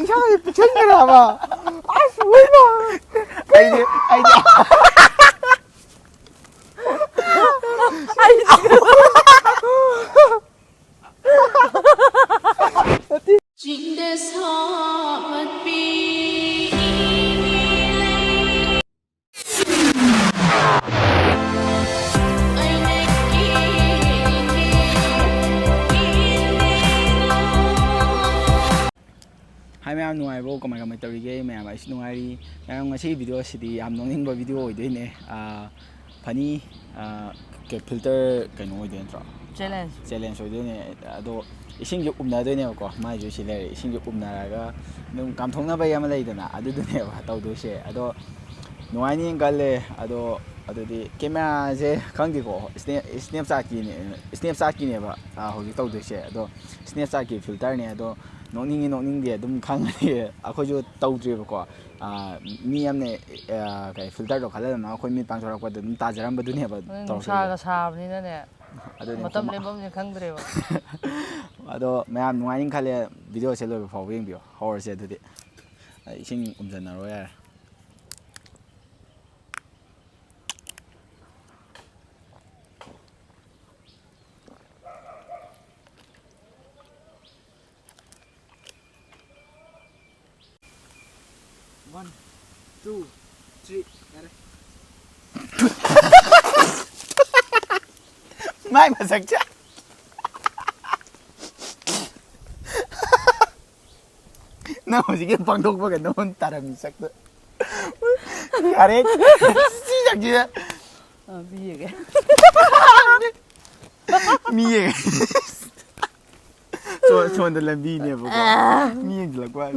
이상하게 붙여지나 봐. 아씨 왜 봐. 아이디. Hai mẹ nuôi bố còn mày tao đi game mẹ mày xin nuôi đi mẹ ông ngay video thì am nông ninh video ở đây nè funny cái filter cái nồi đấy rồi challenge ở đây nè đó 이신 게 없나더네요 거 많이 주실래 이신 게 없나라가 너무 감통나 봐야 말 이더나 아두드네요 따오도시 아도 노아닌 갈래 아도 아도디 카메라제 강디고 스냅샷기네 봐 호지 따오도시 아도 스냅샷기 필터네 아도 노닝이 ꯑꯗꯨꯝ ꯈꯪꯉꯅꯤ ꯑꯩꯈꯣꯏꯁꯨ ꯇꯧꯗ꯭ꯔꯦꯕꯀꯣ ꯃꯤ ꯑꯃꯅ ꯀꯩ ꯐꯤꯜꯇꯔꯗꯣ ꯈꯜꯂꯗꯅ ꯑꯩꯈꯣꯏ ꯃꯤꯠ ꯄꯥꯡꯊꯣꯔꯛꯄꯗ ꯑꯗꯨꯝ ꯇꯥꯖꯔꯝꯕꯗꯨꯅꯦꯕ ꯅꯨꯡꯁꯥꯒ ꯁꯥꯕꯅꯤꯅꯅꯦ ꯃꯇꯝ ꯂꯦꯟꯐꯝꯁꯦ ꯈꯪꯗ꯭ꯔꯦꯕ ꯑꯗꯣ ꯃꯌꯥꯝ ꯅꯨꯡꯉꯥꯏꯅꯤ ꯈꯜꯂꯦ ꯚꯤꯗꯤꯑꯣꯁꯦ ꯂꯣꯏꯕ ꯐꯥꯎꯕ ꯌꯦꯡꯕꯤꯌꯣ ꯍꯧꯔꯁꯦ ꯑꯗꯨꯗꯤ ꯏꯁꯤꯡ ꯎꯝꯖꯟꯅꯔꯣ ꯌꯥꯔꯦ One, two, three, got it. Mai mà sạch chắc. Nó chỉ cái bằng thuốc cái nó taram sạch đó. Are gì chắc chưa? Bia cái. Mie. Cho nó làm bi nè bố. Mie là quá.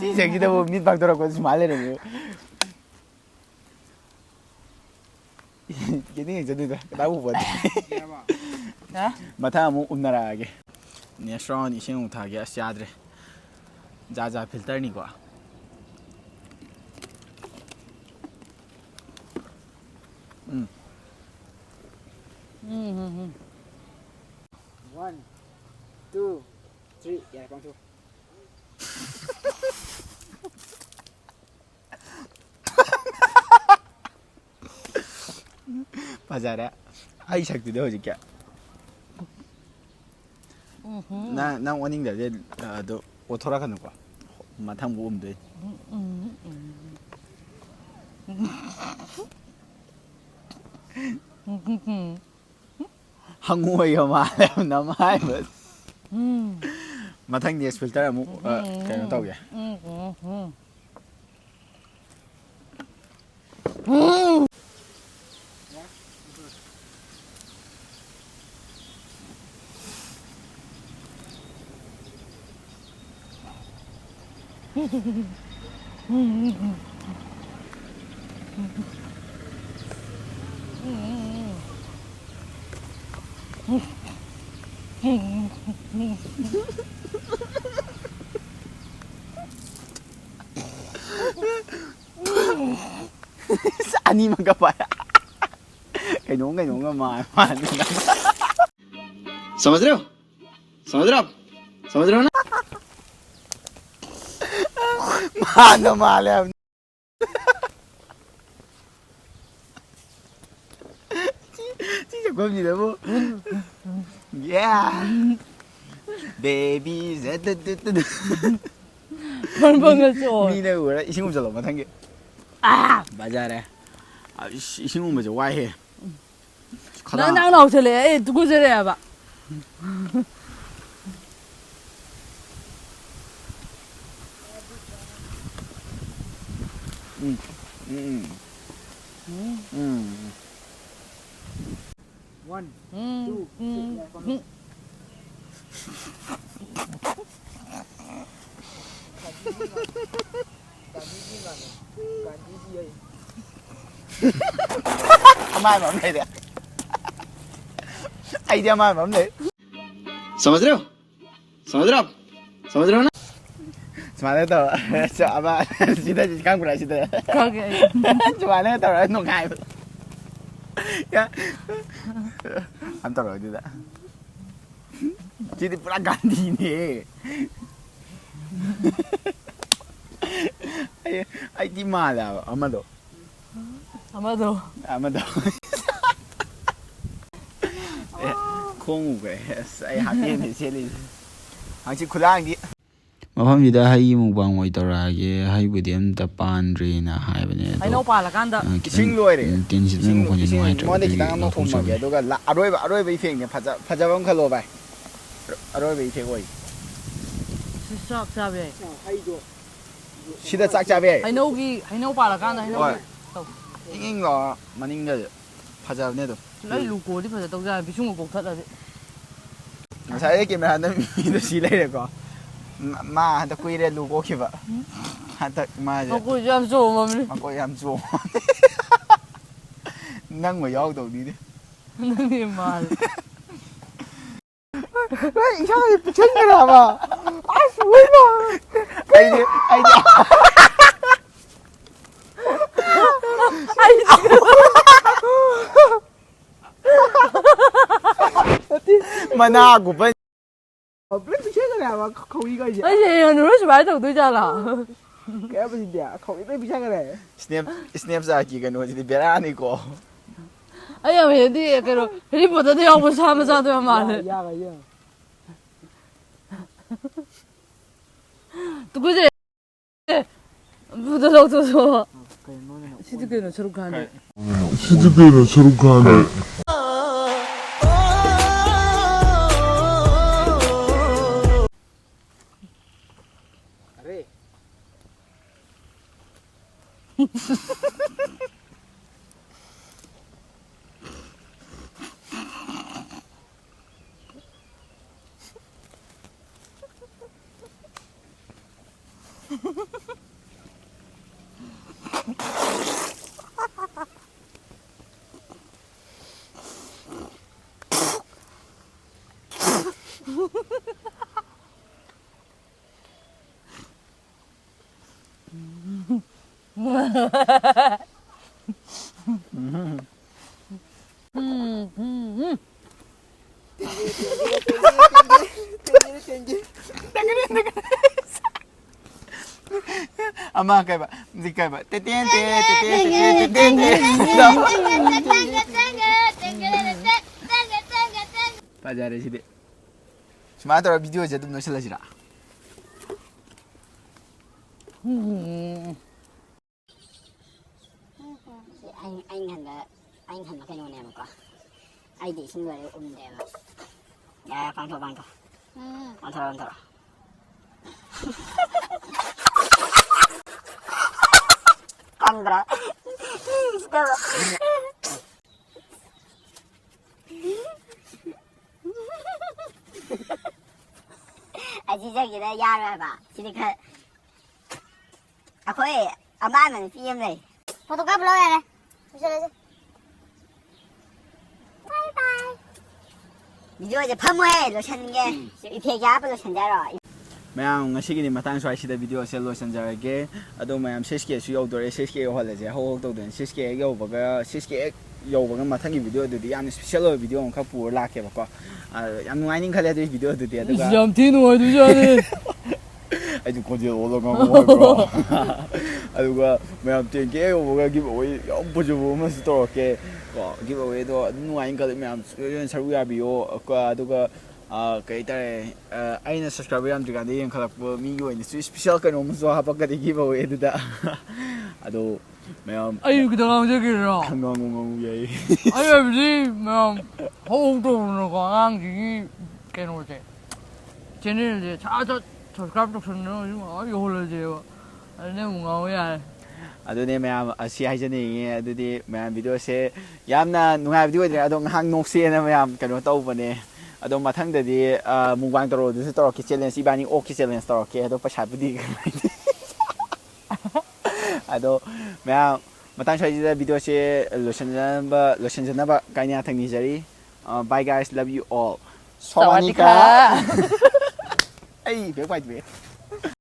시작이다 뭐 밑방 돌아고 좀 알래는 거. 얘네 저도 나고 봐. 마타 뭐 움나라게. 네스트론 이신 우타게 아시아드레. 자자 필터니 거. One, two, three, ya con thu. 맞아, 아이 작도 넣어줄게. 나 원인데 너 오토라가는 거야. 마탕 모으면 돼. 한국어요 말해 남아이 마탕 니에 필터를 뭐 그냥 떠게. 아니면 가봐야. cái nón mà Смотрел? Смотрел? Mano malem. 진짜 겁니다 뭐. Yeah. Baby z뜨뜨뜨. 벌벌을 줘. 니네 뭐라 이 친구 잘로 못한 게. 맞아래. 이 친구 뭐지 와해. 나 나오실래? 에 누구 저래야 봐. One, two, three. Mai mà đây nè. Ai ra mai mà đây. Смотрел? 나? смотрел. 아마 진짜 강구라 시대. 거기. 좋아하는 농가요. 야. 안 떨어지다. ꯁꯤꯗꯤ ꯄꯨꯔꯥ ꯒꯥꯟꯙꯤꯅꯦ ꯑꯩꯗꯤ ꯃꯥꯜꯂꯦꯕ ꯑꯃꯗꯣ ꯈꯣꯡꯉꯨꯒꯦ ꯑꯁ ꯑꯩ ꯍꯥꯞꯄꯦꯟꯅꯦ ꯁꯦꯠꯂꯤꯁꯦ ꯍꯪꯆꯤꯠ ꯈꯨꯂꯥꯡꯗꯤ ꯃꯐꯝꯁꯤꯗ ꯍꯩꯒꯤ mukbang ꯑꯣꯏ ꯇꯧꯔꯛꯑꯒꯦ ꯍꯩꯕꯨꯗꯤ ꯑꯝꯇ ꯄꯥꯟꯗ꯭ꯔꯦꯅ ꯍꯥꯏꯕꯅꯦ ꯍꯩꯅꯧ ꯄꯥꯜꯂꯀꯥꯟꯗ ꯏꯁꯤꯡ ꯂꯣꯏꯔꯦ ꯇꯤꯟꯁꯤꯗ ꯃꯉꯣꯟꯗ ꯅꯨꯡꯉꯥꯏꯇ꯭ꯔꯕꯗꯒꯤ ꯈꯤꯇꯪ ꯑꯃ ꯎꯝꯃꯒꯦ ꯑꯗꯨꯒ ꯑꯔꯣꯏꯕ ꯏꯐꯦꯛꯅꯦ ꯐꯖꯕ ꯑꯃ ꯈꯜꯂꯣ ꯚꯥꯏ ꯑꯔꯣꯏꯕ ꯏꯐꯦꯛ ꯑꯣꯏ ꯆꯥꯛ ꯆꯥꯕ ꯌꯥꯏ ꯁꯤꯗ ꯆꯥꯛ ꯆꯥꯕ ꯌꯥꯏ ꯍꯩꯅꯧ ꯄꯥꯜꯂꯀꯥꯟꯗ ꯍꯣꯏ ꯏꯪ ꯂꯥꯎꯔ ꯃꯅꯤꯡꯒꯁꯦ ꯐꯖꯕꯅꯦ ꯑꯗꯨꯝ ꯑꯩ ꯂꯨꯀꯣꯗꯤ ꯐꯖ ꯇꯧꯖꯥꯔ ꯕꯤꯁꯨꯡꯒ ꯀꯣꯛꯊꯠꯂꯗꯤ ꯉꯁꯥꯏ ꯀꯦꯃꯦꯔꯥꯗ ꯃꯤꯗꯣ ꯁꯤ ꯂꯩꯔꯦꯀꯣ ꯃꯥ ꯍꯟꯗꯛ ꯀꯨꯏꯔꯦ ꯂꯨ ꯀꯣꯛꯈꯤꯕ ꯍꯟꯗꯛ ꯃꯥꯁꯦ ꯃꯀꯣꯏꯁꯨ ꯌꯥꯝ ꯆꯣꯡꯉꯕꯅꯤ ꯃꯀꯣꯏ ꯌꯥꯝ ꯆꯣꯡꯉ ꯅꯪꯕ ꯌꯥꯎꯗꯧꯅꯤꯅꯦ ꯅꯪꯗꯤ ꯃꯥꯜꯂꯦ ꯏꯁꯥꯁꯦ ꯄꯤꯛꯁꯟꯈ꯭ꯔꯦꯕ ꯑꯁ ꯑꯩꯗꯤ ꯃꯅꯥꯒꯨꯝꯕ ꯄꯤꯛꯁꯟꯈ꯭ꯔꯦꯕ ꯈꯧꯔꯤꯒꯩꯁꯦ ꯑꯩꯁꯦ ꯍꯦꯟꯅꯨꯔ ꯁꯨꯃꯥꯏꯅ ꯇꯧꯗꯣꯏꯖꯥꯠꯂꯥ ꯀꯌꯥꯕꯁꯤꯗꯤ ꯈꯧꯔꯤ ꯂꯣꯏ ꯄꯤꯛꯁꯟꯈ꯭ꯔꯦ ꯁ꯭ꯅꯦꯞꯆꯥꯠꯀꯤ ꯀꯩꯅꯣꯁꯤꯗꯤ ꯕꯦꯔꯥꯅꯤꯀꯣ ꯑꯩ ꯌꯥꯝ ꯍꯦꯟꯗꯤ ꯀꯩꯅꯣ ꯍꯦꯔꯤꯄꯣꯇꯔꯗ ꯌꯥꯎꯕ ꯁꯥ ꯃꯆꯥꯗꯣ ꯌꯥꯝ ꯃꯥꯜꯂꯦ ꯇꯨꯀꯨꯖꯩ ꯑꯗꯨꯗ ꯂꯧꯊꯣꯛꯑꯣ ꯁꯤꯗꯤ ꯀꯩꯅꯣ ꯁꯔꯨꯛ ꯈꯥꯟꯅꯦ ꯑꯔꯦ ama kaya ba hindi kaya ba tetente fajare sidi sumaya tawra video je dum loisillasira anh hẳn cái nồi này mà có ai để xin người để mà ya phang thọ Andra ai chỉ cái đó ya rồi bà chỉ được à khối à ba mình phim này photocopy lâu này bye bye video 이제 펌웨이 로션 게 이렇게 야블 로션 자로 mayam ngasigini matang swai sida video se lotion jarage ado mayam 6k su yodore 6k holaje ho to den 6k yobaga 6k yobaga mathangi video dudi yam special video on kha pur lakhe ba ko yam nuai ning khale du video dudi aduga yam thi nuai du jane aju koje olo ga mo ko aduga mayam 10k yobaga give away yam bojo ma store ke ko give away do nuai ning khale mayam saru ya bio ko aduga kay tare aina subscriber yam diga de khalakpo mi go ni special kano mo so hapa ka digi ba we da ado mayam ayu kita ngam je kira ngam yai ayu bi mayam ho do no ko ang gi keno je channel je cha subscribe to no ayu hol je ane mo ngam ya ado ne mayam asi haijani ado di mayam video se yamna nungai video de ado hang nok se na mayam kano tau bane ado mathangdadi mukbang toro du toro ki challenge ibani o ki challenge toro ke ado paisa budi ado mya matang chai da video se lotion jana ba kainya thangni jari bye guys love you all sawadika ai be bai be